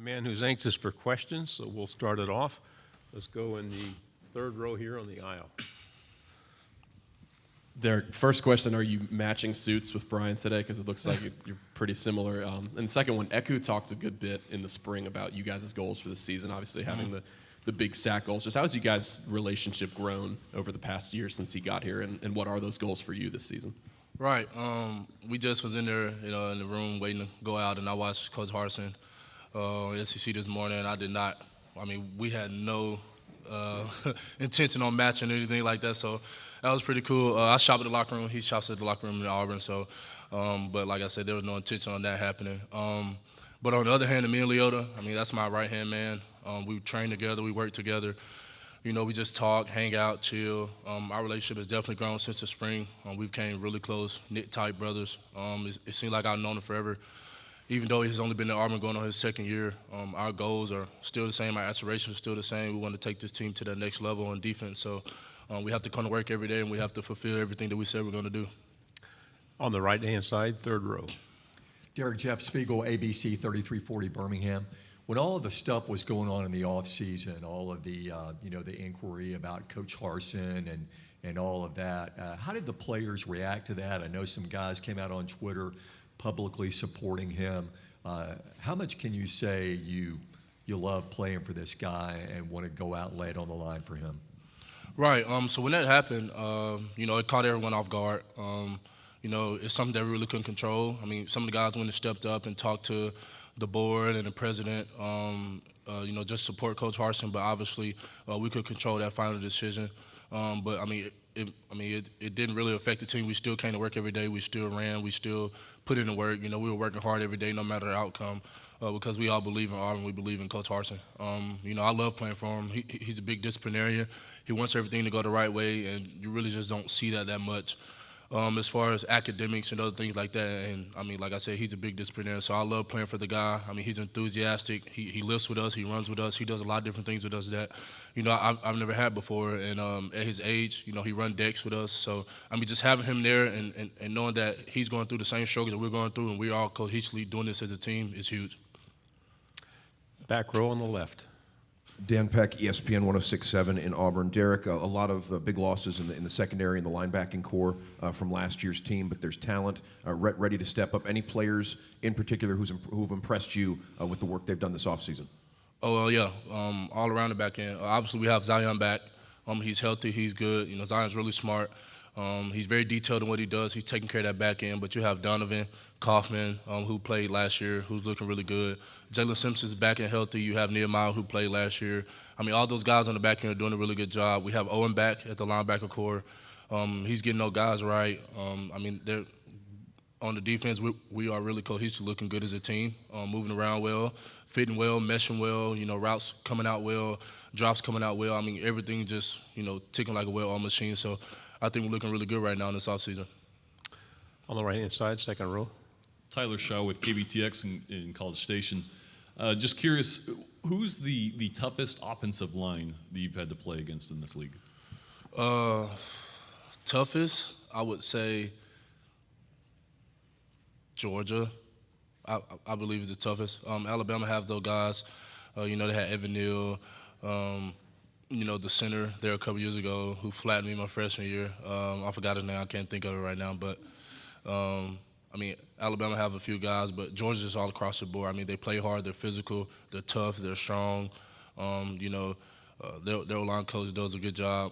man who's anxious for questions, so we'll start it off. Let's go in the third row here on the aisle. Derick, first question, are you matching suits with Brian today? Because it looks like you're pretty similar. And the second one, Eku talked a good bit in the spring about you guys' goals for the season, obviously having the big sack goals. Just how has you guys' relationship grown over the past year since he got here, and what are those goals for you this season? Right. We just was in there, in the room waiting to go out, and I watched Coach Harsin SEC this morning. We had no intention on matching or anything like that, so that was pretty cool. I shop at the locker room. He shops at the locker room in Auburn, so but like I said, there was no intention on that happening. But on the other hand, me and Leota, that's my right-hand man. We train together. We work together. We just talk, hang out, chill. Our relationship has definitely grown since the spring. We've came really close, knit-tight brothers. It seems like I've known him forever. Even though he's only been at Auburn going on his second year, our goals are still the same. Our aspirations are still the same. We want to take this team to the next level on defense. So we have to come to work every day, and we have to fulfill everything that we said we're going to do. On the right-hand side, third row. Derick, Jeff Spiegel, ABC 3340 Birmingham. When all of the stuff was going on in the offseason, all of the the inquiry about Coach Harsin and all of that, how did the players react to that? I know some guys came out on Twitter publicly supporting him. How much can you say you love playing for this guy and want to go out and lay it on the line for him? Right. So when that happened, it caught everyone off guard. It's something that we really couldn't control. Some of the guys went and stepped up and talked to the board and the president, just support Coach Harsin. But obviously, we could control that final decision. It didn't really affect the team. We still came to work every day. We still ran. We still put in the work. We were working hard every day, no matter the outcome, because we all believe in Auburn. We believe in Coach Harsin. I love playing for him. He's a big disciplinarian. He wants everything to go the right way, and you really just don't see that much. As far as academics and other things like that. And, like I said, he's a big disciplinarian, so I love playing for the guy. He's enthusiastic. He lifts with us. He runs with us. He does a lot of different things with us that, I've never had before. And at his age, he run decks with us. So, just having him there and knowing that he's going through the same struggles that we're going through and we're all cohesively doing this as a team is huge. Back row on the left. Dan Peck, ESPN 106.7 in Auburn. Derick, a lot of big losses in the secondary and the linebacking core from last year's team, but there's talent ready to step up. Any players in particular who've impressed you with the work they've done this offseason? Oh, yeah, all around the back end. Obviously, we have Zion back. He's healthy. He's good. Zion's really smart. He's very detailed in what he does. He's taking care of that back end. But you have Donovan Kaufman, who played last year, who's looking really good. Jalen Simpson's back and healthy. You have Nehemiah, who played last year. All those guys on the back end are doing a really good job. We have Owen back at the linebacker core. He's getting those guys right. They're on the defense. We are really cohesive, looking good as a team, moving around well, fitting well, meshing well. Routes coming out well, drops coming out well. Everything just ticking like a well-oiled machine. So I think we're looking really good right now in this offseason. On the right-hand side, second row. Tyler Shaw with KBTX in College Station. Just curious, who's the toughest offensive line that you've had to play against in this league? Toughest, I would say Georgia. I believe is the toughest. Alabama have those guys. They had Evan Neal, the center there a couple years ago who flattened me my freshman year. I forgot his name. I can't think of it right now. But, Alabama have a few guys, but Georgia's just all across the board. They play hard. They're physical. They're tough. They're strong. Their O-line coach does a good job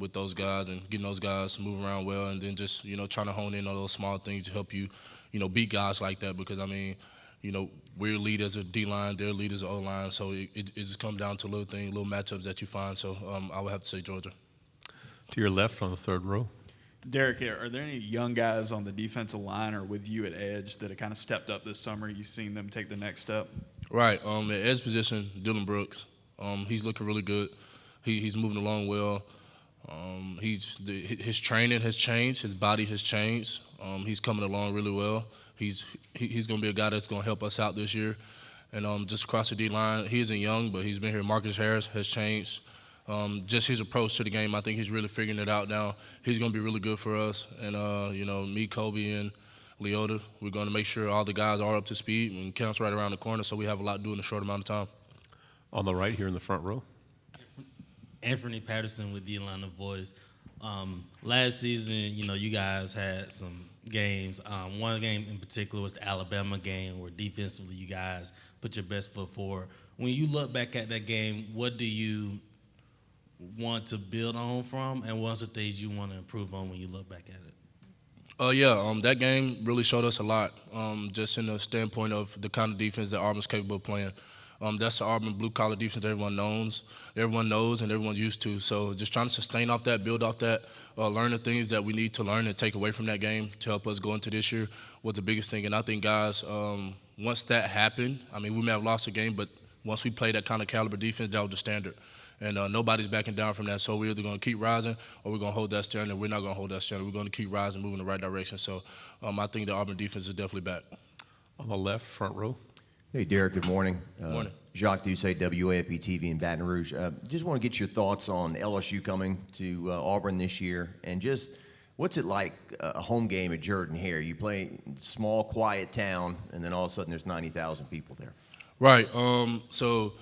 with those guys and getting those guys to move around well, and then just, trying to hone in on those small things to help you, beat guys like that because, we're lead as a D-line, they're lead as an O-line, so it just comes down to little things, little matchups that you find. So I would have to say Georgia. To your left on the third row. Derick, are there any young guys on the defensive line or with you at edge that have kind of stepped up this summer? You've seen them take the next step? Right. At edge position, Dylan Brooks. He's looking really good. He's moving along well. His training has changed. His body has changed. He's coming along really well. He's going to be a guy that's going to help us out this year. And just across the D-line, he isn't young, but he's been here. Marcus Harris has changed. Just his approach to the game, I think he's really figuring it out now. He's going to be really good for us. And, me, Kobe, and Leota. We're going to make sure all the guys are up to speed, and camp's right around the corner, so we have a lot to do in a short amount of time. On the right here in the front row. Anthony Patterson with the Atlanta Voice. Last season, you guys had some games. One game in particular was the Alabama game where defensively you guys put your best foot forward. When you look back at that game, what do you want to build on from, and what's the things you want to improve on when you look back at it? That game really showed us a lot, just in the standpoint of the kind of defense that Auburn's capable of playing. That's the Auburn blue-collar defense everyone knows, and everyone's used to. So just trying to sustain off that, build off that, learn the things that we need to learn and take away from that game to help us go into this year was the biggest thing. And I think, guys, once that happened, we may have lost the game, but once we played that kind of caliber defense, that was the standard. And nobody's backing down from that. So we're either going to keep rising or we're going to hold that standard. We're not going to hold that standard. We're going to keep rising, moving in the right direction. So I think the Auburn defense is definitely back. On the left, front row. Hey, Derick, good morning. Morning. Jacques Doucet, WAFB TV in Baton Rouge. Just want to get your thoughts on LSU coming to Auburn this year, and just what's it like a home game at Jordan-Hare? You play small, quiet town, and then all of a sudden there's 90,000 people there. Right. So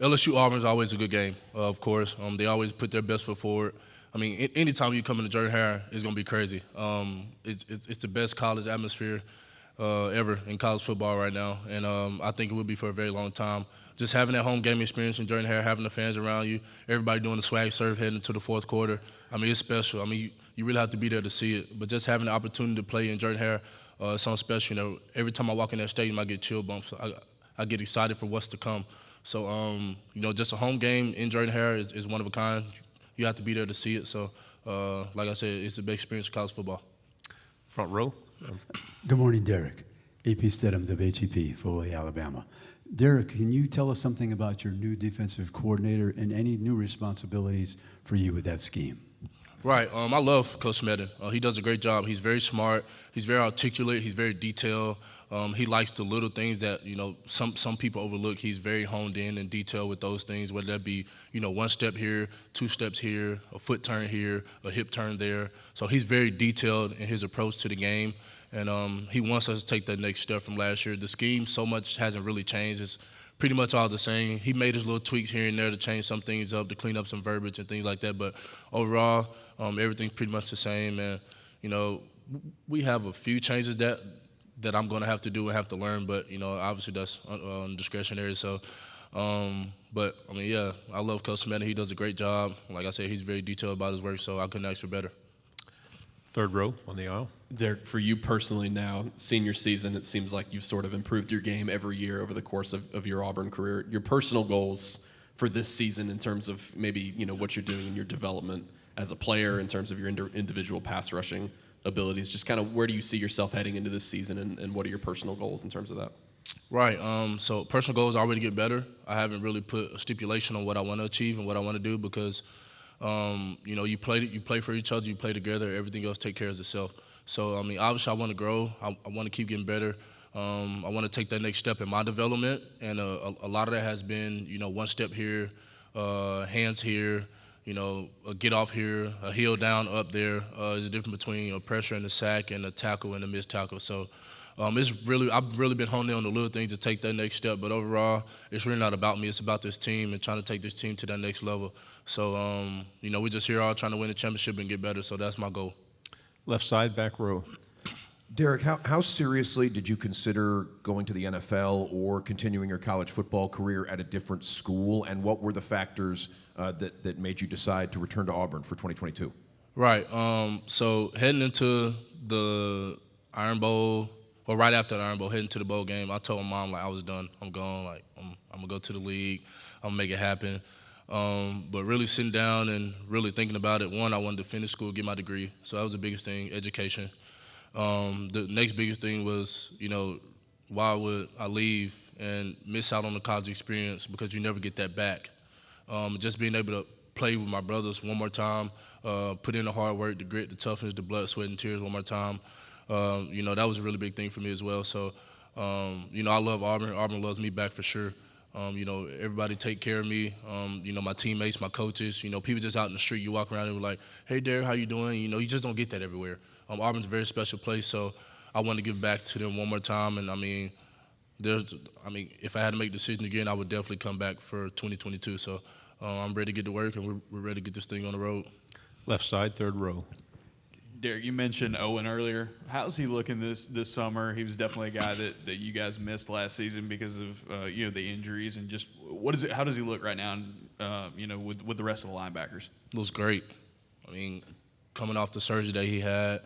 LSU Auburn is always a good game, of course. They always put their best foot forward. Anytime you come into Jordan-Hare, it's going to be crazy. It's the best college atmosphere ever in college football right now, and I think it will be for a very long time. Just having that home game experience in Jordan-Hare, having the fans around you, everybody doing the swag surf heading into the fourth quarter, it's special. You really have to be there to see it. But just having the opportunity to play in Jordan-Hare, it's something special. Every time I walk in that stadium, I get chill bumps. I get excited for what's to come. So, just a home game in Jordan-Hare is one of a kind. You have to be there to see it. So, like I said, it's a big experience in college football. Front row. Good morning, Derick. AP Stedham, WHEP, Foley, Alabama. Derick, can you tell us something about your new defensive coordinator and any new responsibilities for you with that scheme? Right. I love Coach Smedden. He does a great job. He's very smart. He's very articulate. He's very detailed. He likes the little things that, some people overlook. He's very honed in and detailed with those things, whether that be, one step here, two steps here, a foot turn here, a hip turn there. So he's very detailed in his approach to the game. And he wants us to take that next step from last year. The scheme so much hasn't really changed. It's pretty much all the same. He made his little tweaks here and there to change some things up, to clean up some verbiage and things like that. But overall, everything's pretty much the same. And, we have a few changes that I'm going to have to do and have to learn. But, obviously that's discretionary. So, I love Coach Smedden. He does a great job. Like I said, he's very detailed about his work, so I couldn't ask for better. Third row on the aisle. Derick, for you personally now, senior season, it seems like you've sort of improved your game every year over the course of your Auburn career. Your personal goals for this season in terms of maybe, what you're doing in your development as a player, in terms of your individual pass rushing abilities, just kind of where do you see yourself heading into this season, and what are your personal goals in terms of that? Right. So personal goals are already get better. I haven't really put a stipulation on what I want to achieve and what I want to do because you play for each other, you play together, everything else take care of itself. So, obviously I want to grow. I want to keep getting better. I want to take that next step in my development, and a lot of that has been, one step here, hands here, a get off here, a heel down up there. There's a difference between a pressure and a sack and a tackle and a missed tackle. So, I've really been honing in on the little things to take that next step. But overall, it's really not about me. It's about this team and trying to take this team to that next level. So, we're just here all trying to win the championship and get better. So that's my goal. Left side, back row. Derick, how seriously did you consider going to the NFL or continuing your college football career at a different school, and what were the factors that made you decide to return to Auburn for 2022? Right. So heading into the Iron Bowl, or right after the Iron Bowl, heading to the bowl game, I told my mom, I was done. I'm gone. I'm going to go to the league. I'm going to make it happen. But really sitting down and really thinking about it, one, I wanted to finish school, get my degree. So that was the biggest thing, education. The next biggest thing was, why would I leave and miss out on the college experience, because you never get that back. Just being able to play with my brothers one more time, put in the hard work, the grit, the toughness, the blood, sweat, and tears one more time. That was a really big thing for me as well. So, I love Auburn. Auburn loves me back for sure. Everybody take care of me. My teammates, my coaches, people just out in the street, you walk around and we're like, hey, Derick, how you doing? You just don't get that everywhere. Auburn's a very special place, so I want to give back to them one more time. And if I had to make a decision again, I would definitely come back for 2022. So I'm ready to get to work, and we're ready to get this thing on the road. Left side, third row. Derick, you mentioned Owen earlier. How's he looking this summer? He was definitely a guy that you guys missed last season because of the injuries, and just how does he look right now? With the rest of the linebackers. Looks great. I mean, coming off the surgery that he had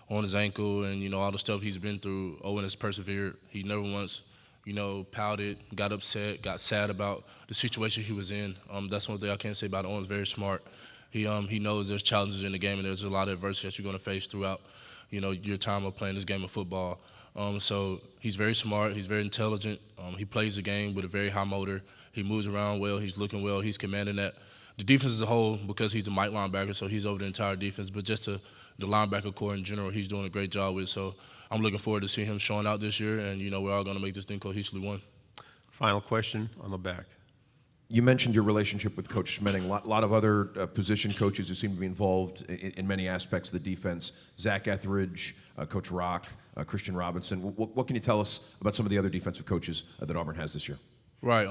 on his ankle, and all the stuff he's been through, Owen has persevered. He never once pouted, got upset, got sad about the situation he was in. That's one thing I can say about Owen's very smart. He knows there's challenges in the game, and there's a lot of adversity that you're going to face throughout, your time of playing this game of football. So he's very smart. He's very intelligent. He plays the game with a very high motor. He moves around well. He's looking well. He's commanding that. The defense as a whole, because he's a Mike linebacker, so he's over the entire defense. But just the linebacker core in general, he's doing a great job with. So I'm looking forward to seeing him showing out this year, and we're all going to make this thing cohesively one. Final question on the back. You mentioned your relationship with Coach Schmedding. A lot of other position coaches who seem to be involved in many aspects of the defense. Zach Etheridge, Coach Rock, Christian Robinson. What can you tell us about some of the other defensive coaches that Auburn has this year? Right.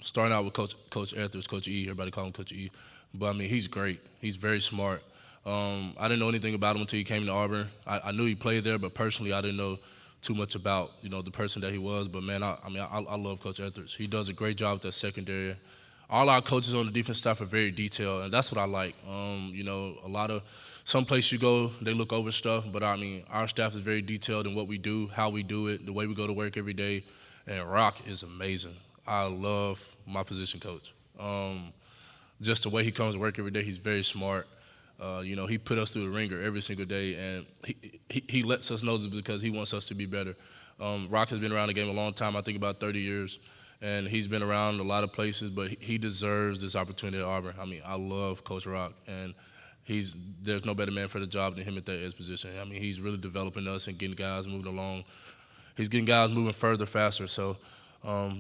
Starting out with Coach Etheridge, Coach E. Everybody call him Coach E. But, he's great. He's very smart. I didn't know anything about him until he came to Auburn. I knew he played there, but personally I didn't know too much about, the person that he was. But, man, I love Coach Etheridge. He does a great job with that secondary. All our coaches on the defense staff are very detailed, and that's what I like. Some place you go, they look over stuff, but, our staff is very detailed in what we do, how we do it, the way we go to work every day. And Rock is amazing. I love my position coach. Just the way he comes to work every day, he's very smart. He put us through the ringer every single day, and he lets us know this because he wants us to be better. Rock has been around the game a long time, I think about 30 years, and he's been around a lot of places, but he deserves this opportunity at Auburn. I love Coach Rock, and there's no better man for the job than him at that edge position. He's really developing us and getting guys moving along. He's getting guys moving further, faster, so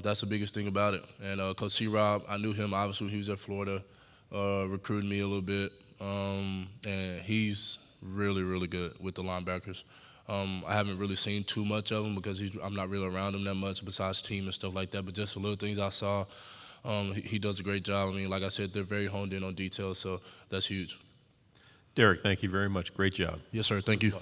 that's the biggest thing about it. And Coach C-Rob, I knew him obviously when he was at Florida, recruiting me a little bit. And he's really, really good with the linebackers. I haven't really seen too much of him because I'm not really around him that much besides team and stuff like that. But just the little things I saw, he does a great job. Like I said, they're very honed in on details, so that's huge. Derick, thank you very much. Great job. Yes, sir. Thank you.